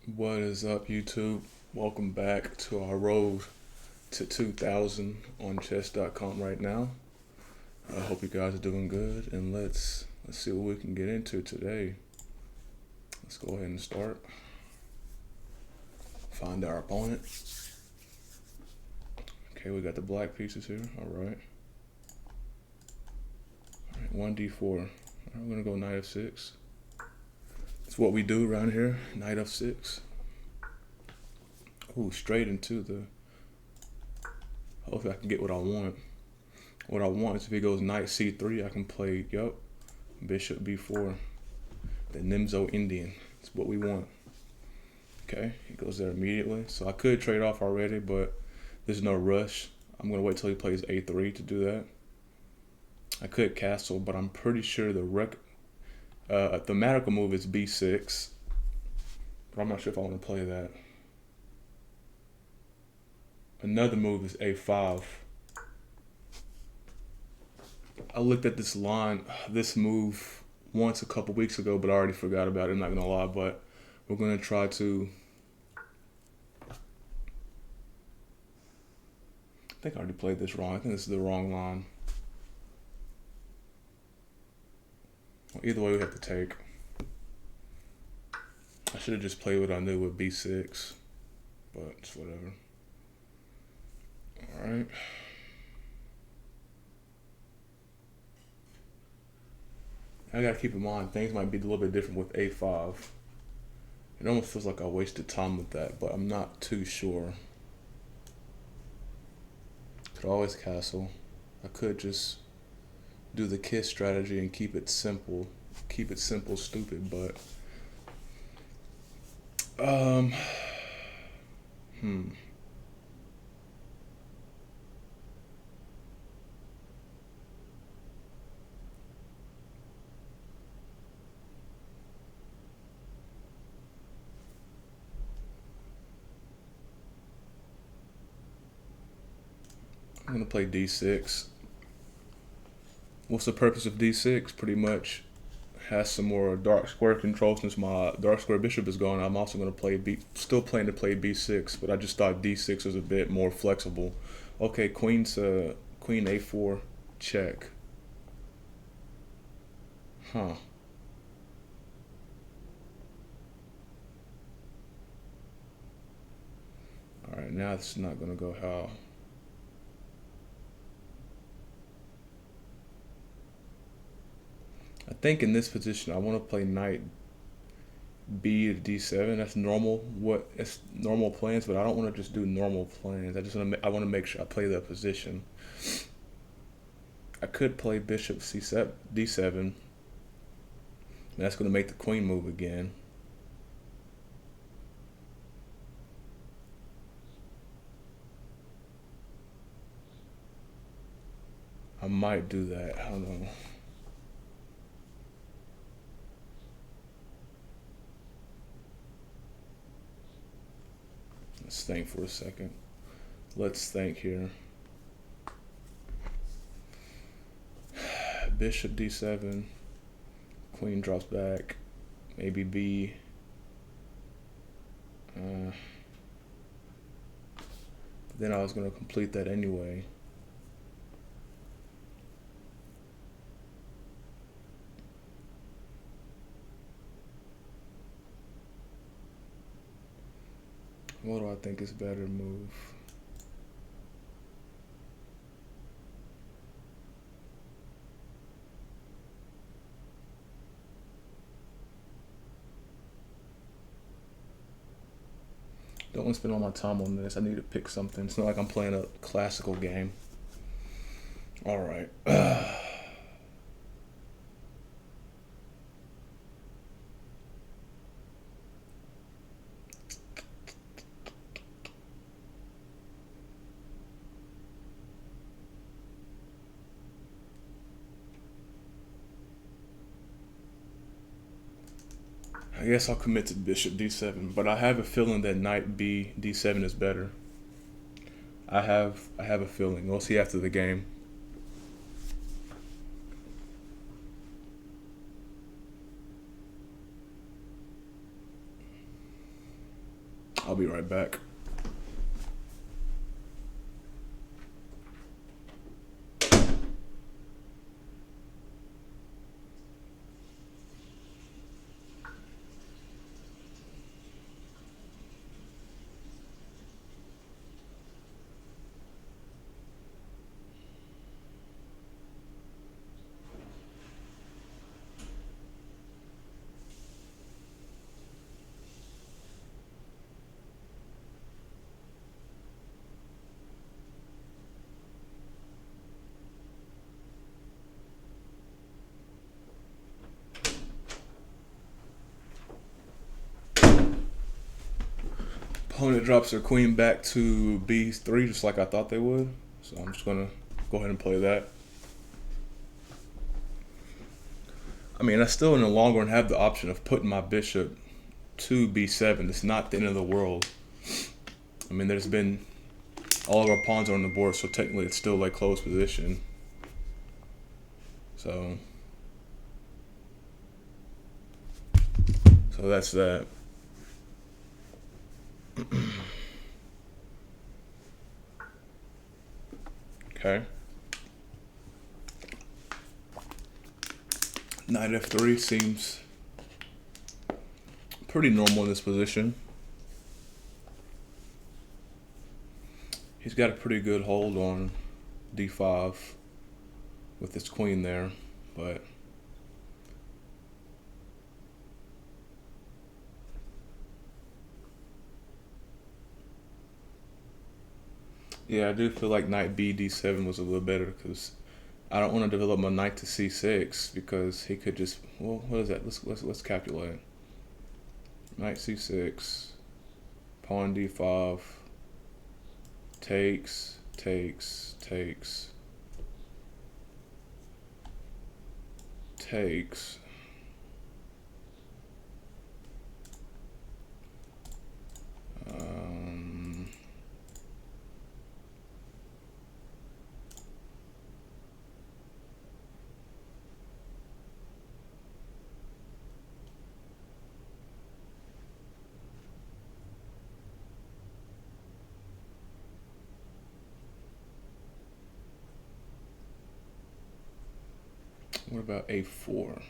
What is up, YouTube? Welcome back to our road to 2000 on chess.com right now. I hope you guys are doing good, and let's see what we can get into today. Let's go ahead and start. Find our opponent. Okay, we got the black pieces here. All right. 1d4. All right, we're gonna go knight f6. That's what we do around here. Knight f6. Ooh, straight into the. Hopefully, I can get what I want. What I want is if he goes knight c3, I can play, bishop b4. The Nimzo Indian. That's what we want. Okay, he goes there immediately. So I could trade off already, but there's no rush. I'm going to wait till he plays a3 to do that. I could castle, but I'm pretty sure the thematical move is b6. But I'm not sure if I want to play that. Another move is a5. I looked at this move once a couple weeks ago, but I already forgot about it. I'm not gonna lie, but we're gonna try to. I think I already played this wrong. I think this is the wrong line. Well, either way, we have to take. I should have just played what I knew with b6, but it's whatever. All right. I gotta keep in mind things might be a little bit different with a5. It almost feels like I wasted time with that, but I'm not too sure. Could always castle. I could just do the kiss strategy and keep it simple. Keep it simple, stupid, but hmm. I'm gonna play d6. What's the purpose of d6? Pretty much has some more dark square control. Since my dark square bishop is gone, I'm also gonna still planning to play b6, but I just thought d6 was a bit more flexible. Okay, queen a4 check. Huh. All right, now this is not gonna go how. I think in this position I want to play knight b to d7. That's normal. It's normal plans, but I don't want to just do normal plans. I want to make sure I play the position. I could play bishop c7 d7. That's going to make the queen move again. I might do that. I don't know. Let's think for a second. Let's think here. Bishop d7. Queen drops back. Maybe b. Then I was going to complete that anyway. What do I think is better move? Don't want to spend all my time on this. I need to pick something. It's not like I'm playing a classical game. All right. I guess I'll commit to bishop d7, but I have a feeling that knight b d7 is better. I have a feeling. We'll see after the game. I'll be right back. Opponent drops their queen back to b3 just like I thought they would. So I'm just gonna go ahead and play that. I mean, I still in the long run have the option of putting my bishop to b7. It's not the end of the world. I mean, there's been all of our pawns are on the board, so technically it's still like close position. So that's that. Okay. Knight f3 seems pretty normal in this position. He's got a pretty good hold on d5 with his queen there, but yeah, I do feel like knight b d7 was a little better because I don't want to develop my knight to c6 because he could just, well, what is that? Let's calculate. Knight c6, pawn d5, takes, takes, takes, takes. What about a4?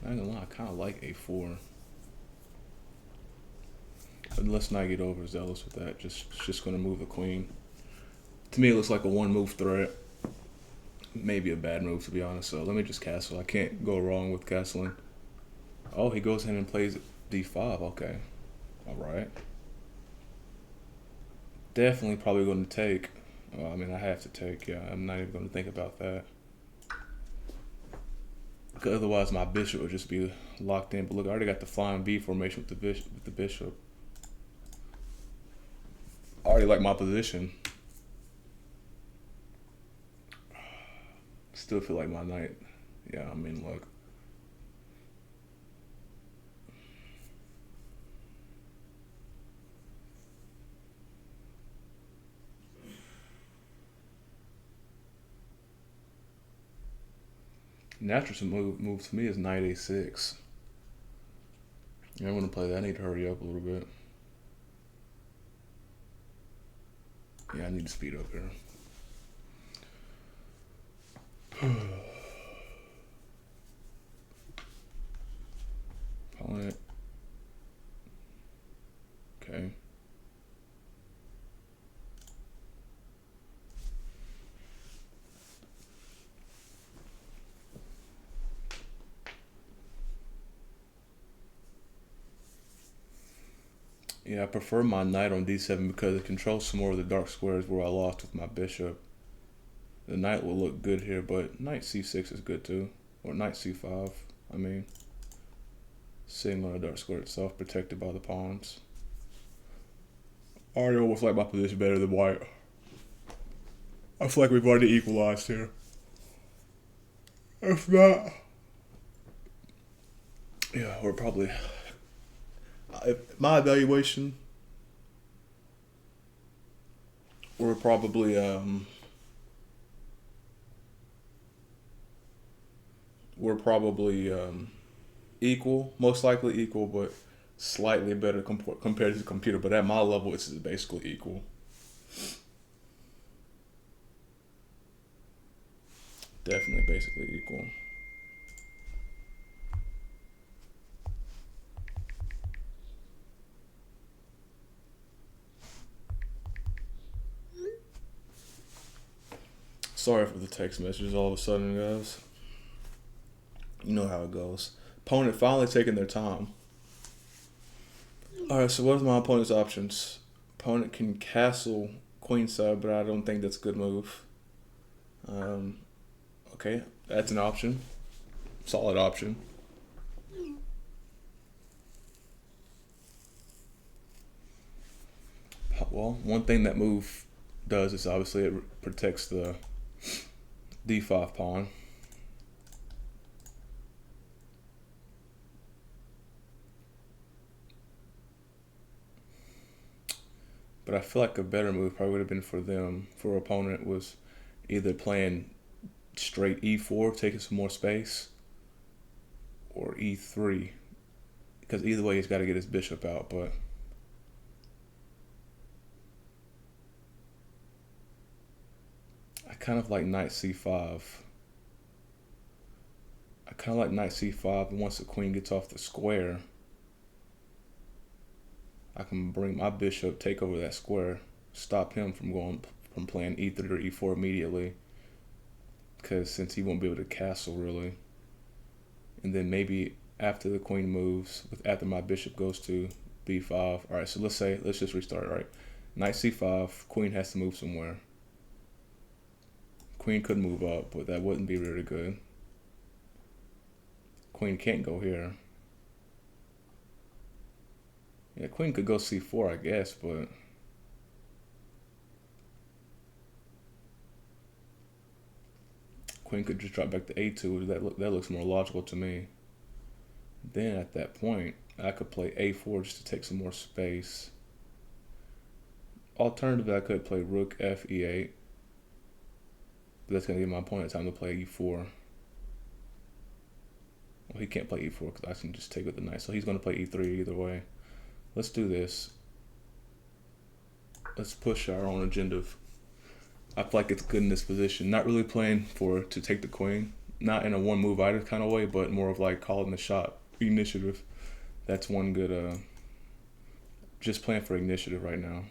I ain't gonna lie, I kind of like a4. But let's not get overzealous with that. Just gonna move the queen. To me, it looks like a one-move threat. Maybe a bad move, to be honest. So let me just castle. I can't go wrong with castling. Oh, he goes in and plays d5. Okay. All right. Definitely probably going to take. I mean, I have to take. Yeah, I'm not even going to think about that. Because otherwise, my bishop would just be locked in. But look, I already got the flying B formation with the bishop. I already like my position. Still feel like my knight. Yeah, I mean, look. Natural move to me is knight a6. Yeah, I want to play that. I need to hurry up a little bit. Yeah, I need to speed up here. Opponent. Okay. Yeah, I prefer my knight on d7 because it controls some more of the dark squares where I lost with my bishop. The knight will look good here, but knight c6 is good too. Or knight c5, I mean. Sitting on the dark square itself, protected by the pawns. I already almost like my position better than white. I feel like we've already equalized here. If not, yeah, we're probably, my evaluation, we're probably equal, most likely equal, but slightly better compared to the computer. But at my level, it's basically equal. Definitely basically equal. Sorry for the text messages all of a sudden, guys. You know how it goes. Opponent finally taking their time. Alright, so what are my opponent's options? Opponent can castle queenside, but I don't think that's a good move. Okay, that's an option. Solid option. Well, one thing that move does is obviously it protects the d5 pawn. But I feel like a better move probably would have been for them, for opponent, was either playing straight e4, taking some more space, or e3. Because either way, he's got to get his bishop out, but I kind of like knight c5. I kind of like knight c5, and once the queen gets off the square, I can bring my bishop, take over that square, stop him from playing e3 or e4 immediately, because since he won't be able to castle really. And then maybe after the queen moves, after my bishop goes to b5. All right, so let's just restart. All right, knight c5, queen has to move somewhere. Queen could move up, but that wouldn't be really good. Queen can't go here. Yeah, queen could go c4, I guess, but queen could just drop back to a2. That looks more logical to me. Then at that point, I could play a4 just to take some more space. Alternatively, I could play rook f e8. But that's going to give my opponent time to play e4. Well, he can't play e4 because I can just take with the knight. So he's going to play e3 either way. Let's do this. Let's push our own agenda. I feel like it's good in this position. Not really playing to take the queen. Not in a one move either kind of way, but more of like calling the shot. Initiative. That's one good, just playing for initiative right now.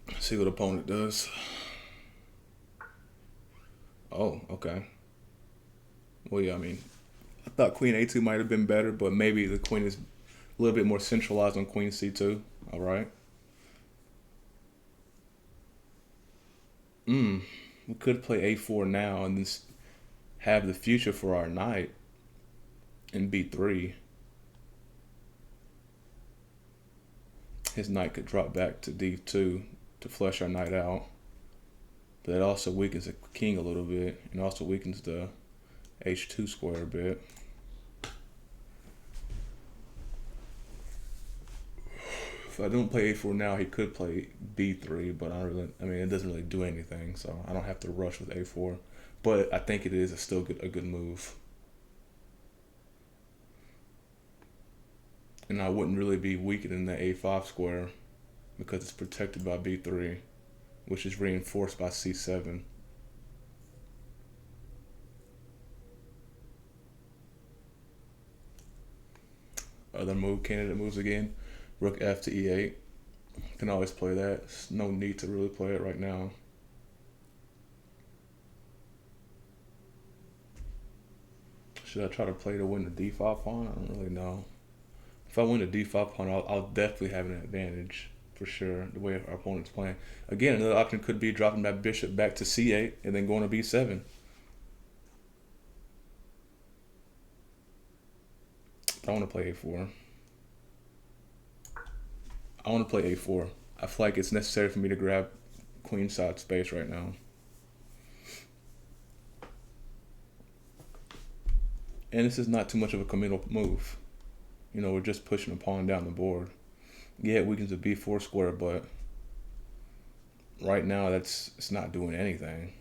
Let's see what opponent does. Oh, okay. Well, yeah, I mean, I thought queen a2 might have been better, but maybe the queen is a little bit more centralized on queen c2. All right. We could play a4 now and then have the future for our knight in b3. His knight could drop back to d2 to flush our knight out. But that also weakens the king a little bit and also weakens the h2 square a bit. If I don't play a4 now, he could play b3, but I mean, it doesn't really do anything, so I don't have to rush with a4. But I think it is still a good move. And I wouldn't really be weakening the a5 square because it's protected by b3, which is reinforced by c7. Other candidate moves again. Rook f to e8. Can always play that. There's no need to really play it right now. Should I try to play to win the d5 pawn? I don't really know. If I win the d5 pawn, I'll definitely have an advantage for sure, the way our opponent's playing. Again, another option could be dropping that bishop back to c8 and then going to b7. I want to play a4. I want to play a4. I feel like it's necessary for me to grab queenside space right now. And this is not too much of a committal move. You know, we're just pushing a pawn down the board. Yeah, it weakens the b4 square, but right now it's not doing anything.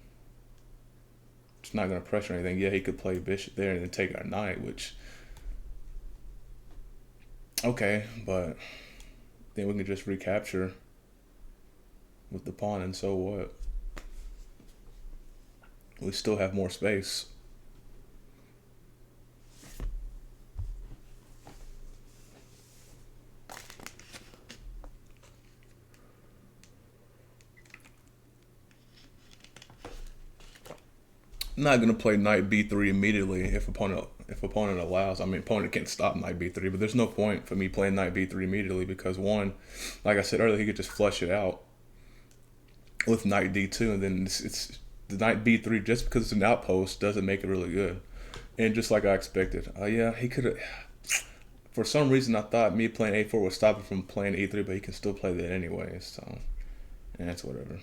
It's not going to pressure anything. Yeah, he could play bishop there and then take our knight, which okay, but then we can just recapture with the pawn, and so what? We still have more space. I'm not gonna play knight b3 immediately if opponent allows. I mean, opponent can't stop knight b3, but there's no point for me playing knight b3 immediately because one, like I said earlier, he could just flush it out with knight d2, and then it's the knight b3 just because it's an outpost doesn't make it really good. And just like I expected, yeah, he could have. For some reason, I thought me playing a4 would stop him from playing e3, but he can still play that anyway. So, and that's whatever.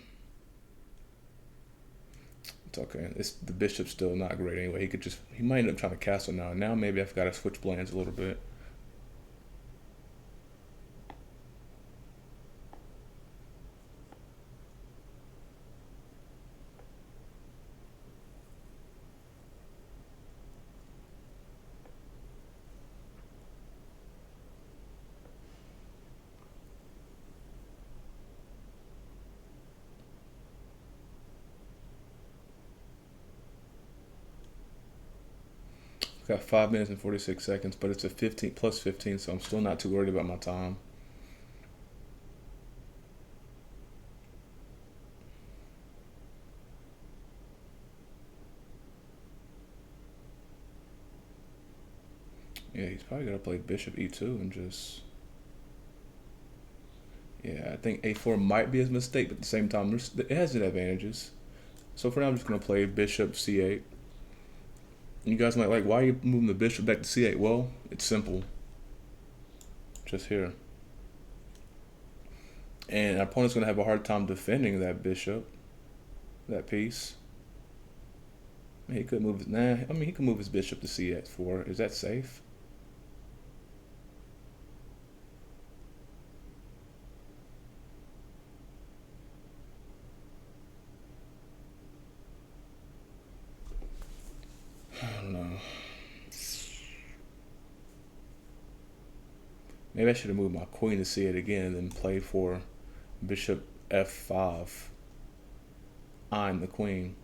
It's okay. The bishop's still not great anyway. He might end up trying to castle now. Now maybe I've got to switch plans a little bit. I've got 5 minutes and 46 seconds, but it's a 15 plus 15, so I'm still not too worried about my time. Yeah, he's probably gonna play bishop e2 and just. Yeah, I think a4 might be his mistake, but at the same time, it has its advantages. So for now, I'm just gonna play bishop c8. You guys might like, why are you moving the bishop back to c8? Well, it's simple. Just here. And our opponent's gonna have a hard time defending that bishop, that piece. He could move his, he could move his bishop to c4. Is that safe? I don't know. Maybe I should have moved my queen to c8 again and then play for bishop f5. I'm the queen.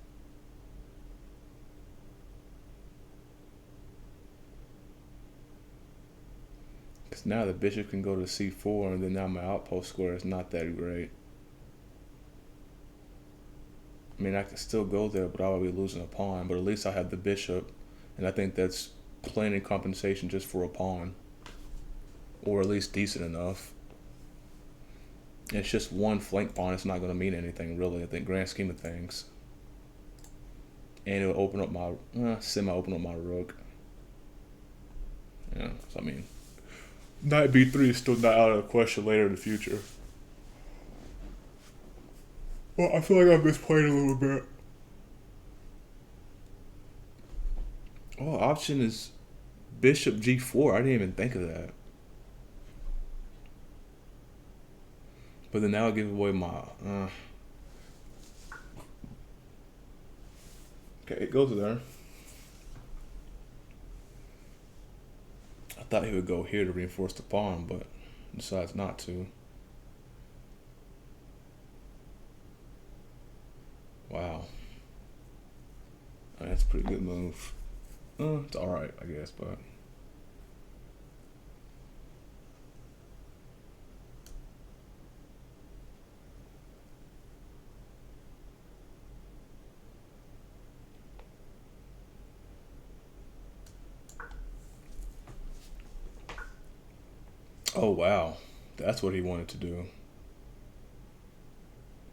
Because now the bishop can go to c4, and then now my outpost square is not that great. I mean, I can still go there, but I'll be losing a pawn. But at least I have the bishop, and I think that's plenty compensation just for a pawn. Or at least decent enough. And it's just one flank pawn. It's not going to mean anything, really, at the grand scheme of things. And it will open up my, semi-open up my rook. Yeah, so I mean, knight b3 is still not out of the question later in the future. Well, I feel like I misplayed a little bit. Oh, option is bishop g4. I didn't even think of that. But then now I'll give away my... Okay, it goes there. I thought he would go here to reinforce the pawn, but decides not to. Wow. That's a pretty good move. It's alright, I guess, but... Oh, wow. That's what he wanted to do.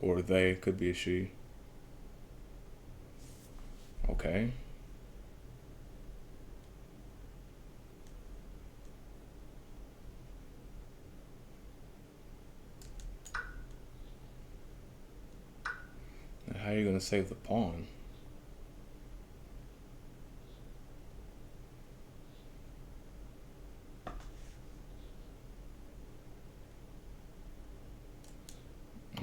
Or they, could be a she. Okay. Now how are you going to save the pawn?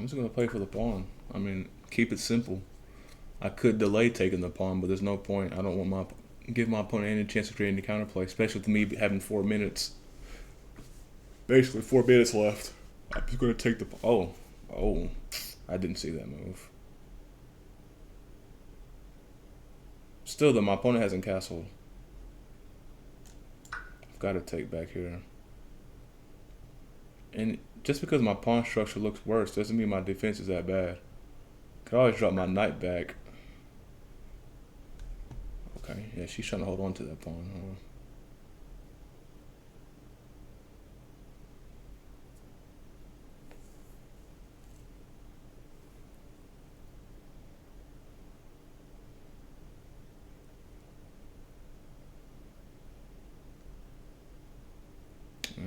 I'm just gonna play for the pawn. I mean, keep it simple. I could delay taking the pawn, but there's no point. I don't want give my opponent any chance of creating the counterplay, especially with me having 4 minutes. Basically, 4 minutes left. I'm just gonna take the. Oh, I didn't see that move. Still, though, my opponent hasn't castled. I've got to take back here. And just because my pawn structure looks worse doesn't mean my defense is that bad. Could always drop my knight back. Okay, yeah, she's trying to hold on to that pawn. Huh? Yeah.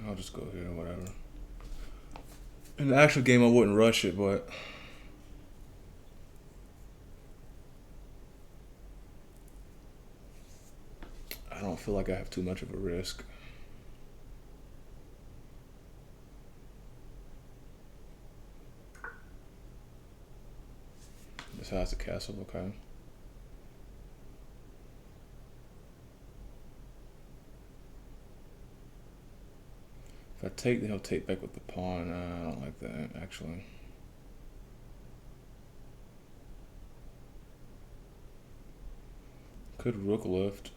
I'll just go here or whatever. In the actual game, I wouldn't rush it, but I don't feel like I have too much of a risk. This has the castle, okay. If I take, then he'll take back with the pawn. I don't like that, actually. Could rook lift.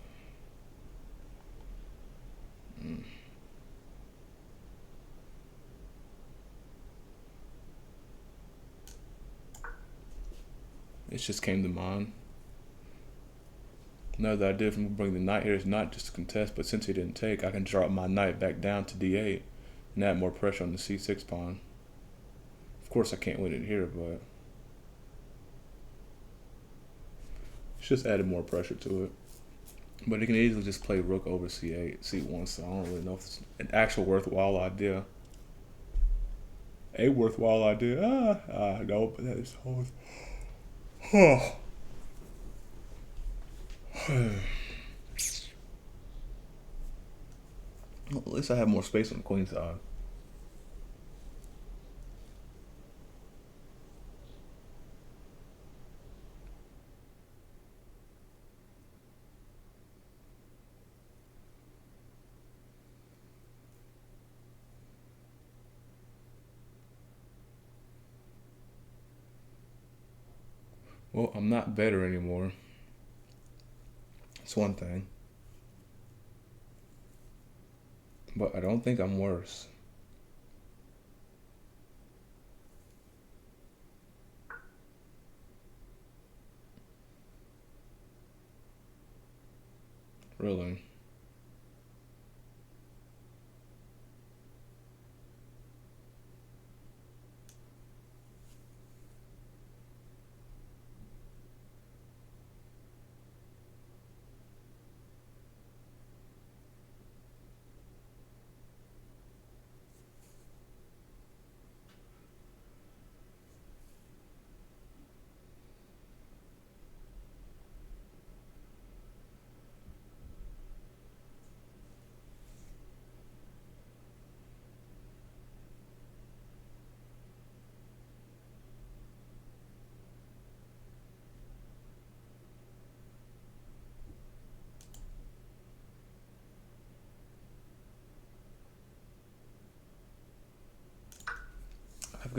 It just came to mind. Another idea from bringing the knight here is not just to contest, but since he didn't take, I can drop my knight back down to d8 and add more pressure on the c6 pawn. Of course, I can't win it here, but it's just added more pressure to it. But he can easily just play rook over c8, c1, so I don't really know if it's an actual worthwhile idea. A worthwhile idea? No, but that is always. Well, at least I have more space on the queen side. Well, I'm not better anymore. That's one thing. But I don't think I'm worse. Really.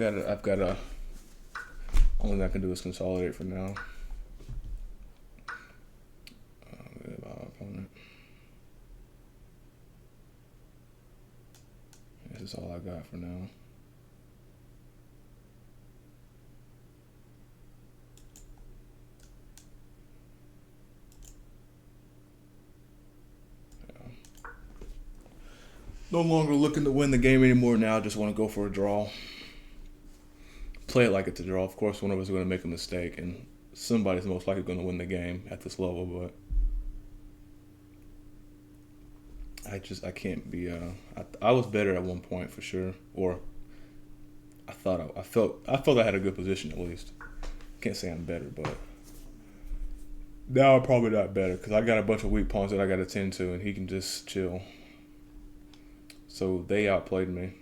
I've got a, only thing I can do is consolidate for now. Opponent. This is all I got for now. Yeah. No longer looking to win the game anymore now. I just want to go for a draw. Play it like it's a draw. Of course, one of us is going to make a mistake, and somebody's most likely going to win the game at this level, but I can't be. I was better at one point for sure, or I felt I had a good position at least. Can't say I'm better, but now I'm probably not better because I got a bunch of weak pawns that I got to tend to, and he can just chill. So they outplayed me.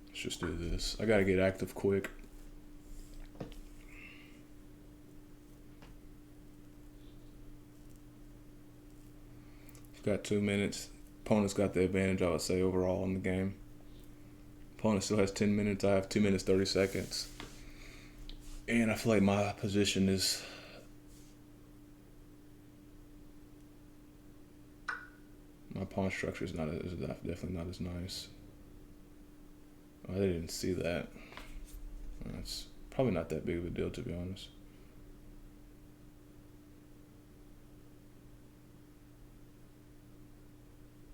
Let's just do this. I gotta get active quick. Got 2 minutes. Opponent's got the advantage, I would say, overall in the game. Opponent still has 10 minutes. I have 2 minutes, 30 seconds. And I feel like my position is... My pawn structure is definitely not as nice. I didn't see that. It's probably not that big of a deal, to be honest.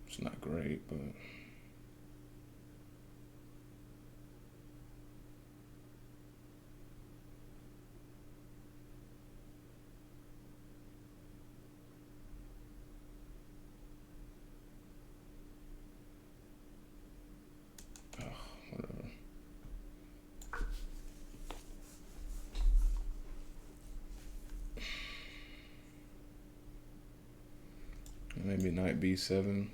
It's not great, but... whatever. Maybe knight b7.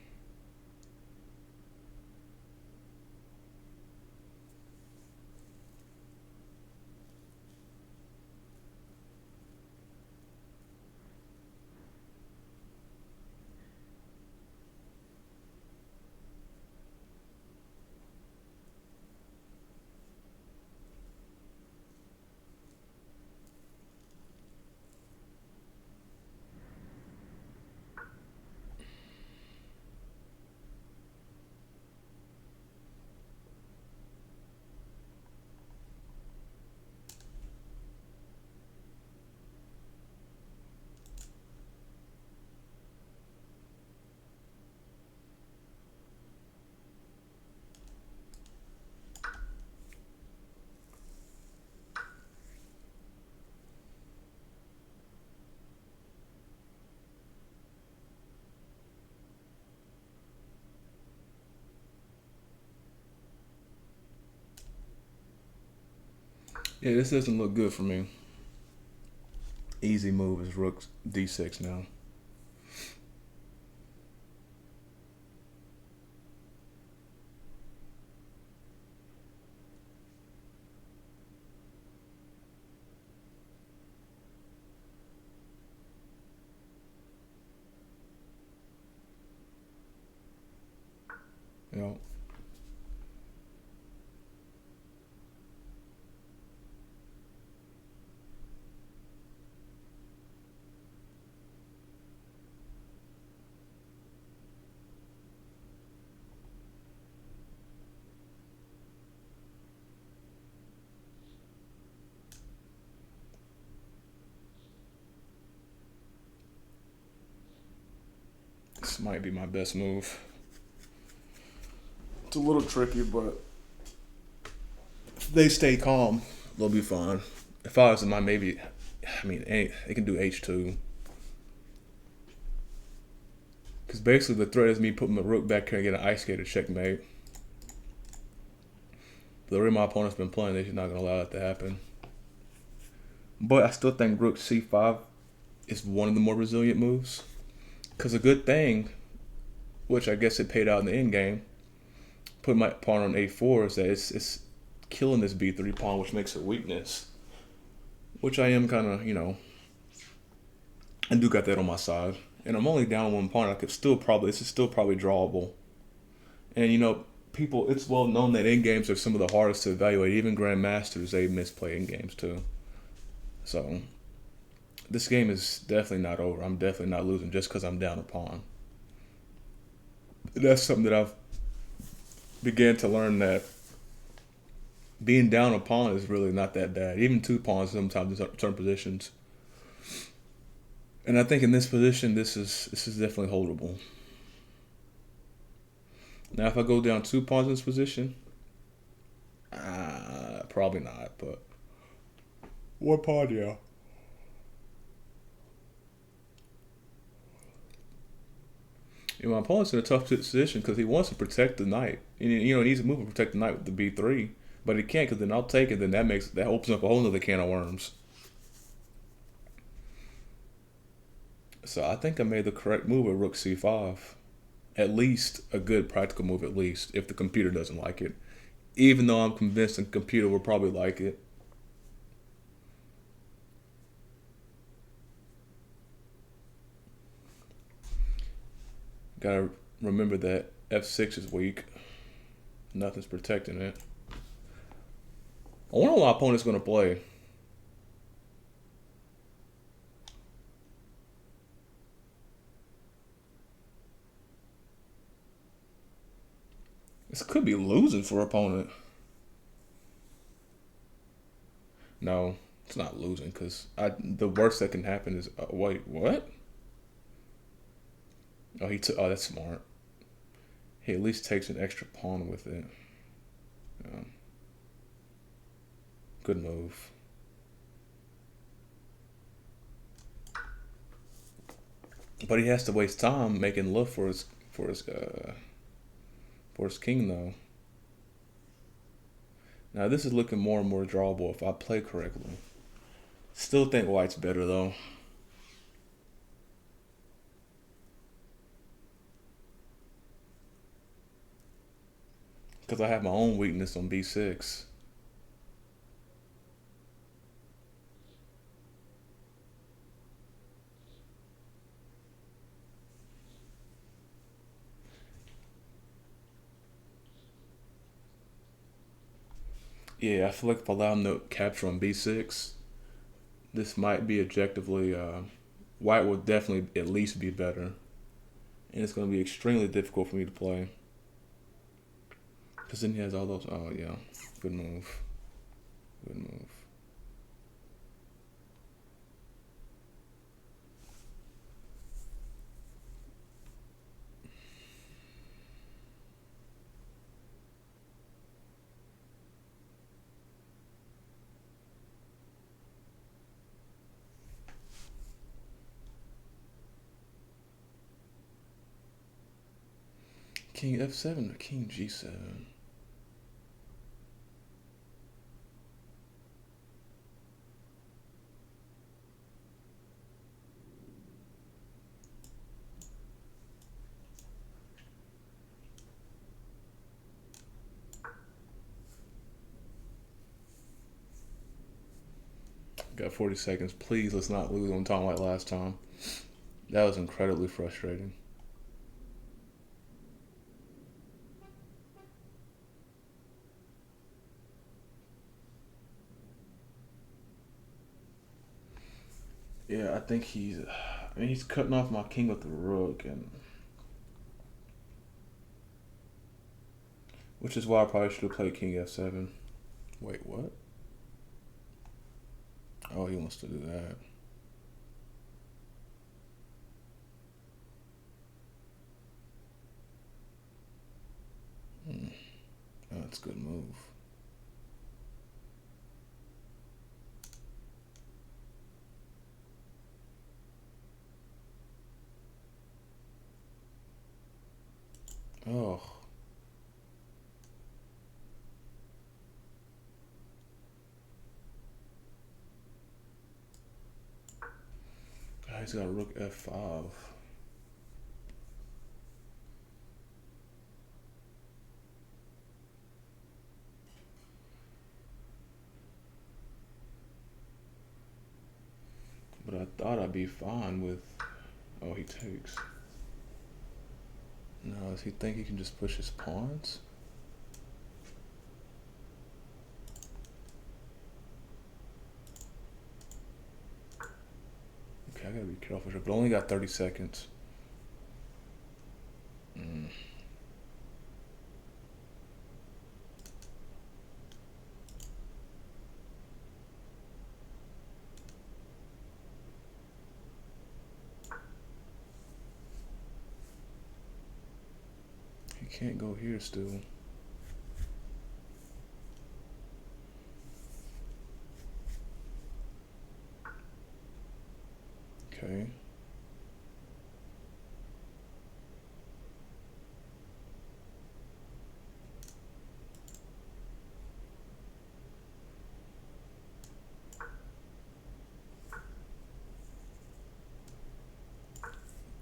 Yeah, this doesn't look good for me. Easy move is rook d6 now. You know, this might be my best move. It's a little tricky, but if they stay calm, they'll be fine. If I was in my maybe, I mean, they can do h2. Because basically the threat is me putting my rook back here and get an ice skater checkmate. But the way my opponent's been playing, they're not going to allow that to happen. But I still think rook c5 is one of the more resilient moves. Because a good thing, which I guess it paid out in the end game, putting my pawn on a4 is that it's killing this b3 pawn, which makes it weakness. Which I am kind of, I do got that on my side. And I'm only down one pawn. This is still probably drawable. And people, it's well known that end games are some of the hardest to evaluate. Even grandmasters, they misplay end games too. So This game is definitely not over. I'm definitely not losing just because I'm down a pawn. That's something that I've began to learn, that being down a pawn is really not that bad. Even two pawns sometimes in certain positions. And I think in this position, this is definitely holdable. Now, if I go down two pawns in this position, probably not. But one pawn, yeah. My opponent's in a tough position because he wants to protect the knight. And, he needs to move and protect the knight with the b3, but he can't, because then I'll take it. Then that opens up a whole other can of worms. So I think I made the correct move at rook c5. At least a good practical move, at least, if the computer doesn't like it. Even though I'm convinced the computer will probably like it. Gotta remember that f6 is weak. Nothing's protecting it. I wonder what my opponent's going to play. This could be losing for opponent. No, it's not losing, because the worst that can happen is... wait, what? Oh, that's smart. He at least takes an extra pawn with it. Good move. But he has to waste time making love for his king, though. Now this is looking more and more drawable if I play correctly. Still think white's better, though. Because I have my own weakness on b6. Yeah, I feel like if I allow him to capture on b6, this might be objectively... white will definitely at least be better. And it's going to be extremely difficult for me to play. Because then he has all those... Oh, yeah. Good move. Good move. King f7 or king g7? Got 40 seconds. Please, let's not lose on time like last time. That was incredibly frustrating. Yeah, I think he's cutting off my king with the rook, and which is why I probably should have played king f7. Wait, what? Oh, he wants to do that. Oh, that's a good move. Oh. He's got rook f5. But I thought I'd be fine with... Oh, he takes. No, does he think he can just push his pawns? I gotta be careful here, but I only got 30 seconds. He can't go here still. Okay.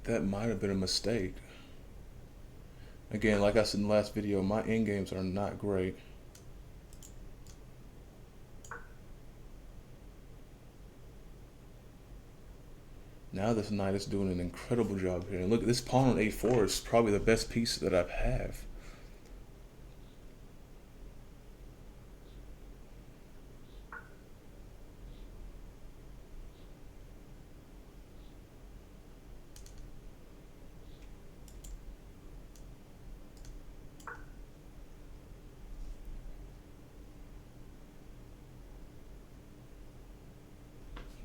That might have been a mistake. Again, like I said in the last video, my end games are not great. Now this knight is doing an incredible job here. And look, this pawn on a4 is probably the best piece that I have.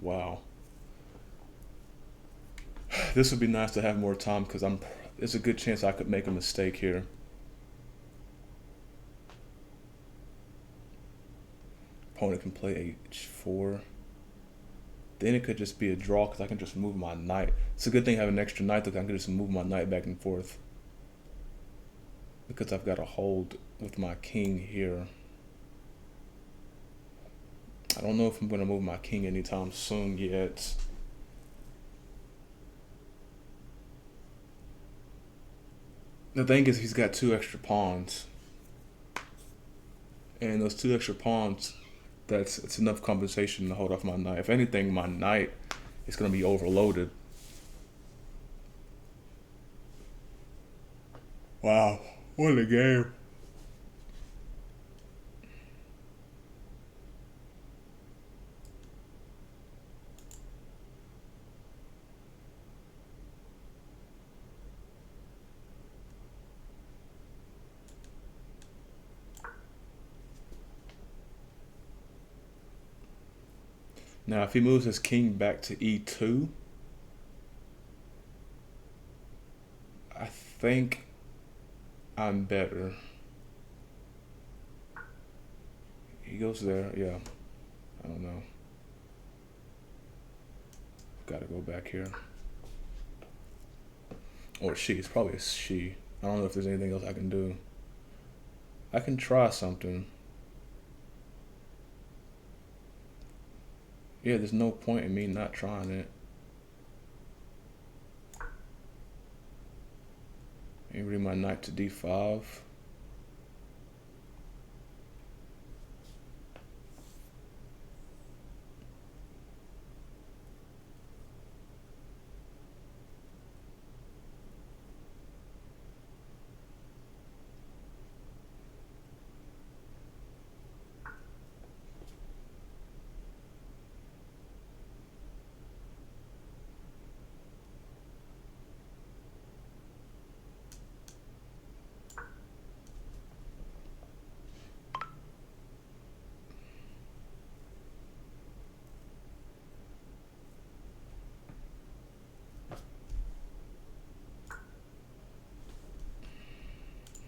Wow. This would be nice to have more time because there's a good chance I could make a mistake here. Opponent can play h4. Then it could just be a draw because I can just move my knight. It's a good thing having an extra knight because I can just move my knight back and forth. Because I've got a hold with my king here. I don't know if I'm going to move my king anytime soon yet. The thing is, he's got 2 extra pawns. And those 2 extra pawns, it's enough compensation to hold off my knight. If anything, my knight is going to be overloaded. Wow, what a game. Now, if he moves his king back to e2, I think I'm better. He goes there, yeah. I don't know. Gotta go back here. Or she, it's probably a she. I don't know if there's anything else I can do. I can try something. Yeah, there's no point in me not trying it. Maybe bring my knight to d5.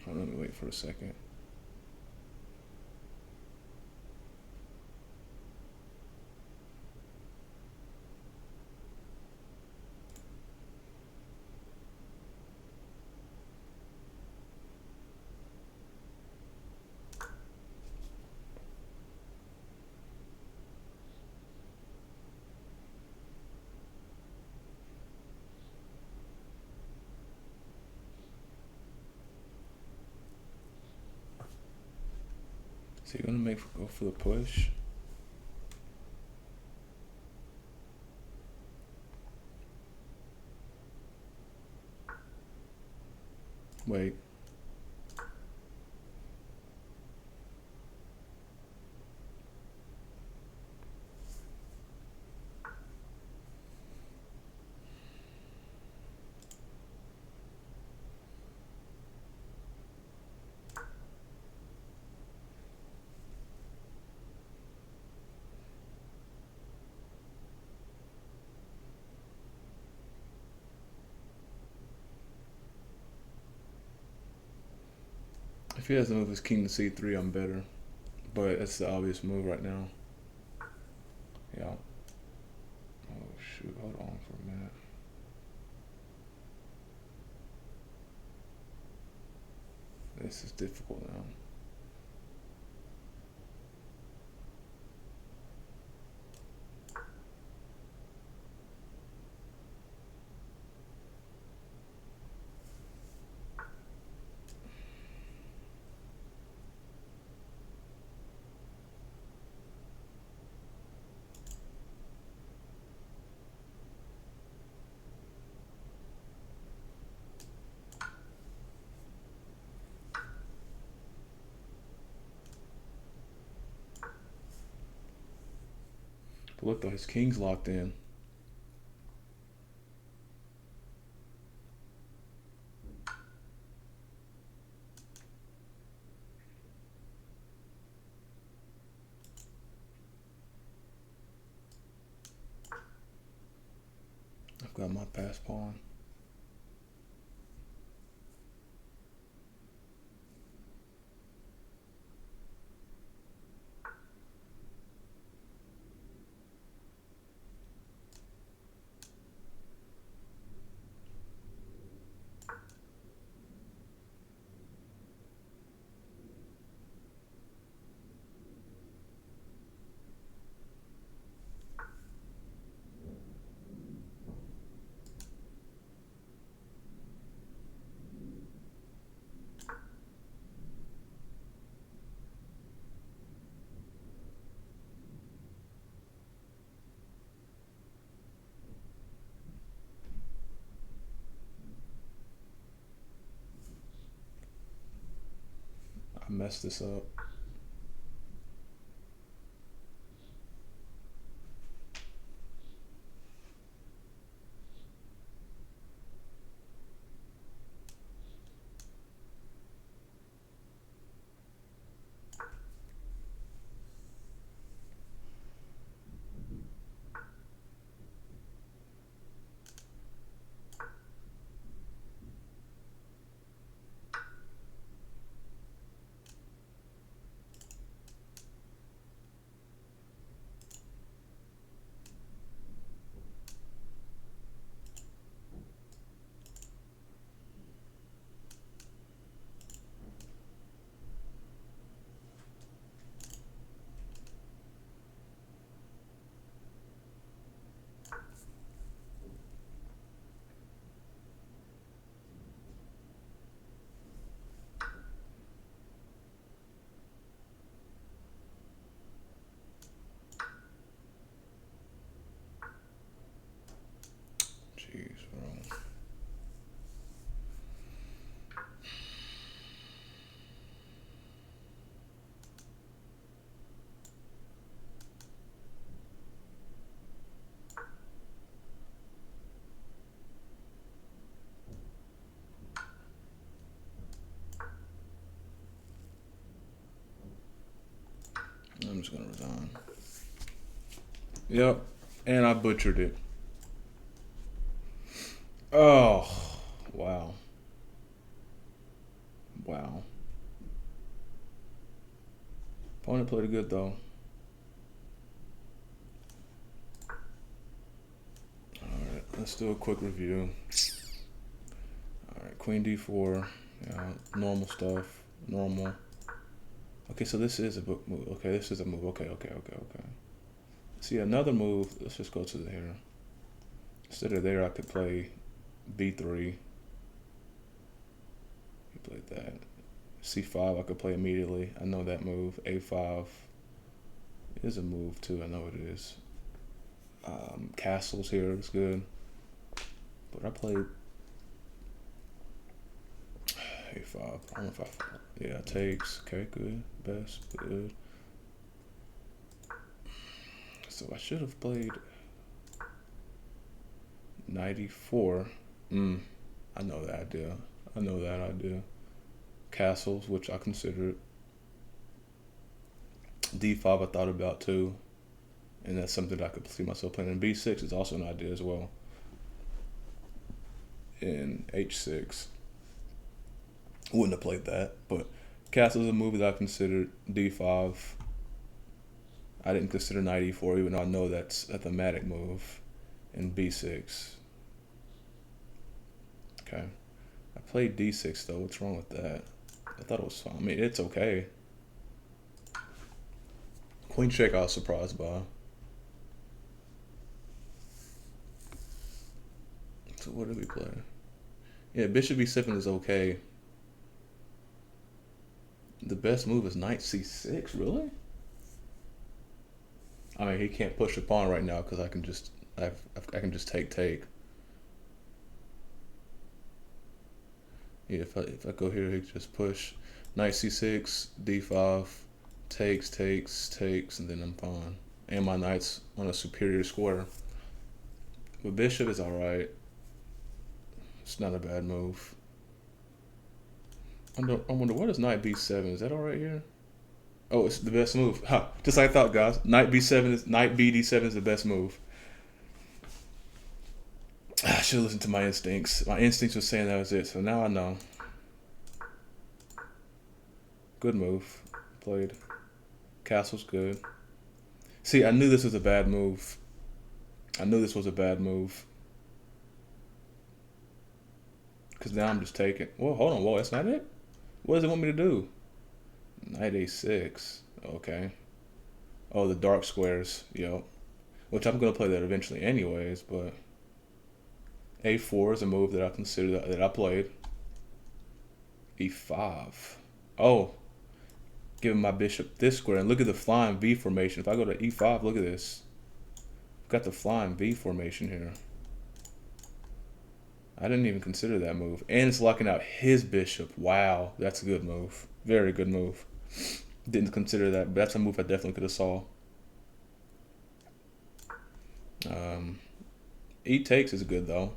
Let me wait for a second. Is he gonna go for the push? Wait. If he doesn't move his king to c3, I'm better. But it's the obvious move right now. Yeah. Oh shoot, hold on for a minute. This is difficult now. But look though, his king's locked in. I've got my pass pawn. I messed this up. Jeez, bro. I'm just gonna resign. Yep, and I butchered it. Oh, wow. Wow. Opponent played it good though. Alright, let's do a quick review. Alright, Queen D4. Yeah, normal stuff. Normal. Okay, so this is a book move. Okay, this is a move. Okay. See, another move. Let's just go to there. Instead of there, I could play B3. You played that. C5, I could play immediately. I know that move. A5 is a move too. I know it is. Castles here is good. But I played A5. I don't know if I. Yeah, takes. Okay, good. Best. Good. So I should have played knight e4. I know that idea. Castles, which I considered. D5 I thought about too. And that's something that I could see myself playing. And B6 is also an idea as well. And H6. Wouldn't have played that, but Castle's a move that I considered. D5. I didn't consider knight e4, even though I know that's a thematic move. And b6. Okay. I played d6 though. What's wrong with that? I thought it was fine. I mean, it's okay. Queen check I was surprised by. So what did we play? Yeah, bishop b7 is okay. The best move is knight c6, really? I mean, he can't push a pawn right now because I can just take. Yeah, if I go here, he can just push. Knight c6, d5, takes, and then I'm fine. And my knight's on a superior square. But bishop is alright. It's not a bad move. I wonder, what is knight b7? Is that alright here? Oh, it's the best move. Ha! Just like I thought, guys. Knight bd7 is the best move. I should have listened to my instincts. My instincts were saying that was it, so now I know. Good move. Played. Castle's good. See, I knew this was a bad move. Because now I'm just taking. Well, hold on. Whoa, that's not it? What does it want me to do? Knight a6. Okay. Oh, the dark squares. Yep. Which I'm going to play that eventually anyways, but a4 is a move that I consider that I played. e5. Oh. Giving my bishop this square. And look at the flying V formation. If I go to e5, look at this. I've got the flying V formation here. I didn't even consider that move. And it's locking out his bishop. Wow, that's a good move. Very good move. Didn't consider that, but that's a move I definitely could have saw. E takes is good though.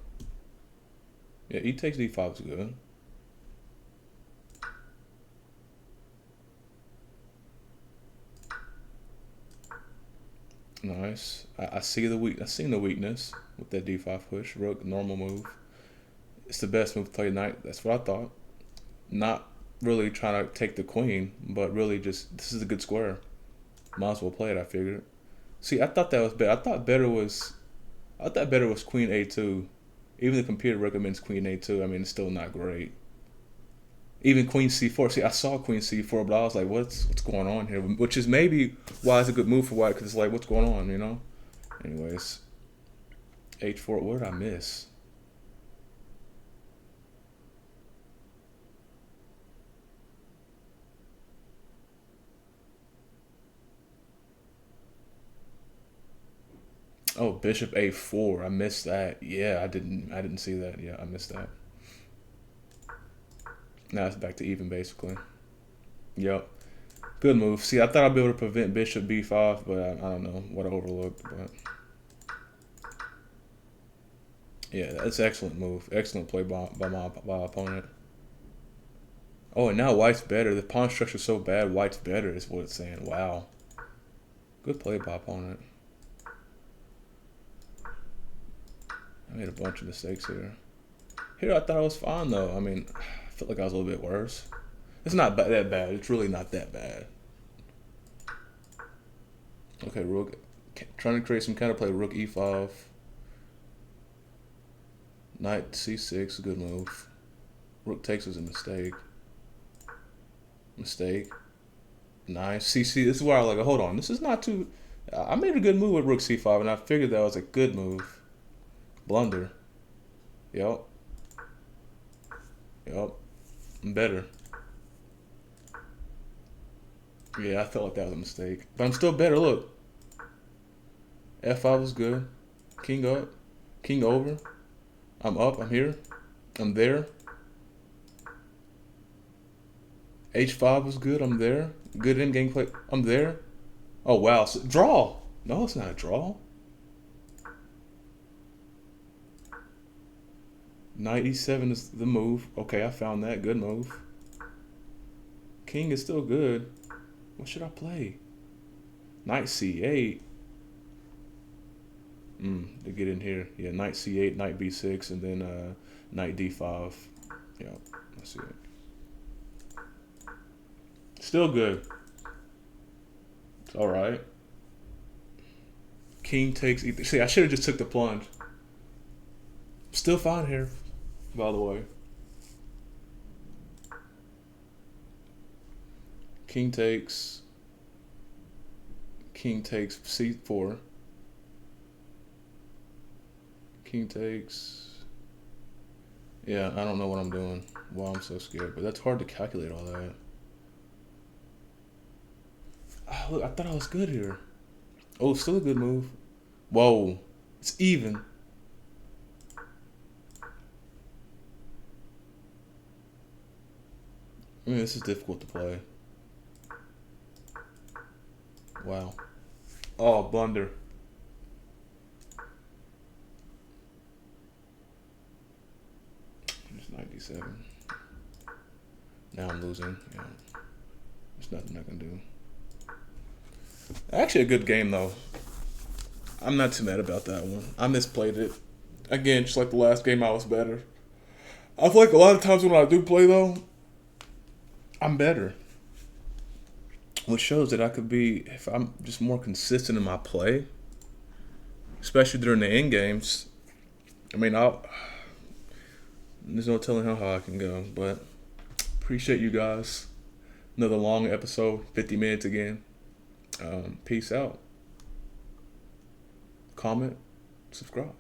Yeah, e takes d5 is good. Nice. I see the seen the weakness with that d5 push. Rook, normal move. It's the best move to play knight. That's what I thought. Not really trying to take the queen, but really just this is a good square. Might as well play it, I figured. See, I thought that was better. I thought better was queen a2. Even the computer recommends queen a2. I mean, it's still not great. Even queen c4. See, I saw queen c4, but I was like, what's going on here? Which is maybe why it's a good move for white, because it's like, what's going on, you know? Anyways, h4. What did I miss? Oh, bishop a4. I missed that. Yeah, I didn't see that. Yeah, I missed that. Now it's back to even, basically. Yep. Good move. See, I thought I'd be able to prevent bishop b5, but I don't know what I overlooked. But yeah, that's an excellent move. Excellent play by my opponent. Oh, and now white's better. The pawn structure's so bad, white's better is what it's saying. Wow. Good play by opponent. I made a bunch of mistakes here. Here I thought I was fine though. I mean, I felt like I was a little bit worse. It's not that bad. It's really not that bad. Okay, rook. Trying to create some counterplay. Rook e5. Knight c6, good move. Rook takes was a mistake. Nice. See, this is where I was like, hold on. This is not too... I made a good move with rook c5, and I figured that was a good move. Blunder. Yep. I'm better. Yeah, I felt like that was a mistake. But I'm still better, look. F5 was good. King up. King over. I'm up, I'm here. I'm there. H5 was good, I'm there. Good in-game play, I'm there. Oh, wow, so, draw. No, it's not a draw. Knight e7 is the move. Okay, I found that. Good move. King is still good. What should I play? Knight c8. To get in here. Yeah, knight c8, knight b6, and then knight d5. Yeah, let's see it. Still good. It's all right. King takes either. See, I should have just took the plunge. Still fine here, by the way. King takes. King takes c4. King takes. Yeah, I don't know what I'm doing. Wow, I'm so scared. But that's hard to calculate all that. Oh, look, I thought I was good here. Oh, still a good move. Whoa. It's even. I mean, this is difficult to play. Wow. Oh, blunder. It's 97. Now I'm losing. Yeah. There's nothing I can do. Actually, a good game, though. I'm not too mad about that one. I misplayed it. Again, just like the last game, I was better. I feel like a lot of times when I do play, though, I'm better. Which shows that I could be, if I'm just more consistent in my play, especially during the end games. I mean, there's no telling how high I can go, but appreciate you guys. Another long episode, 50 minutes again. Peace out. Comment, subscribe.